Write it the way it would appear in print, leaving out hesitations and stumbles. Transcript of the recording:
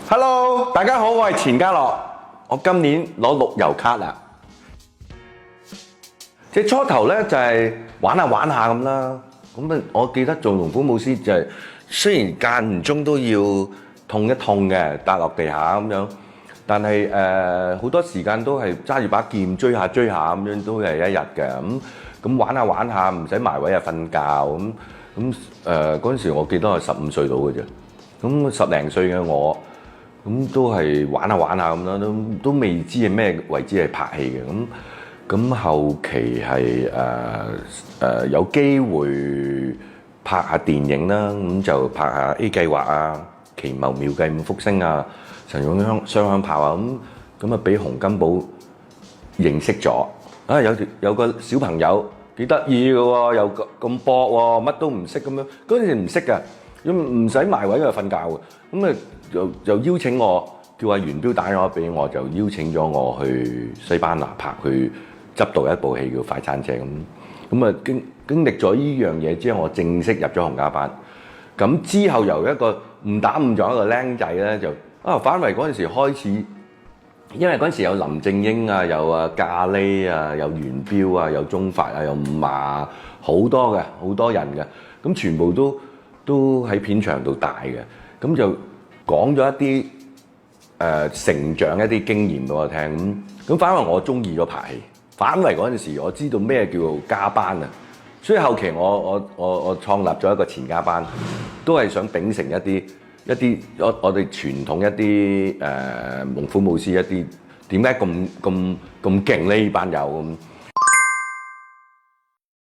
Hello，大家好，我係錢家樂。我今年攞綠油卡啦。即係初頭咧就係玩下玩下咁啦。咁啊，我記得做龍虎武師就係雖然間唔中都要痛一痛嘅，笪落地下咁樣，但係好多時間都係揸住把劍追下咁樣，都係一日嘅。咁玩下玩下，唔使埋位啊瞓覺咁嗰陣時，我記得係15歲到嘅啫。咁10零歲嘅我。咁都係玩下咁啦，都未知係咩為之係拍戲嘅。咁後期係有機會拍下電影啦，咁就拍下 A 計劃啊、奇謀妙計五福星啊、神勇雙響炮啊，咁啊俾洪金寶認識咗。啊有個小朋友幾得意嘅喎，又咁搏喎，乜都唔識咁樣。嗰陣時唔識㗎，咁唔使埋位就瞓覺嘅。咁啊就邀請我，叫阿元彪打電話俾我，就邀請咗我去西班牙拍，去執導一部戲叫《快餐車》咁啊經歷咗呢樣嘢之後，我正式入咗洪家班。咁之後由一個誤打誤撞一個僆仔咧，就反為嗰陣時開始，因為嗰陣時有林正英啊，有咖喱啊，有元彪啊，有鐘發啊，有五馬，好多人嘅，咁全部都喺片場度大嘅，咁就講咗一啲成長一啲經驗俾我聽，咁反為我中意咗拍戲，反為嗰陣時我知道咩叫做加班啊，所以後期我創立咗一個錢家班，都係想秉承一啲我哋傳統一啲龍虎武師一啲點解咁勁呢班友咁。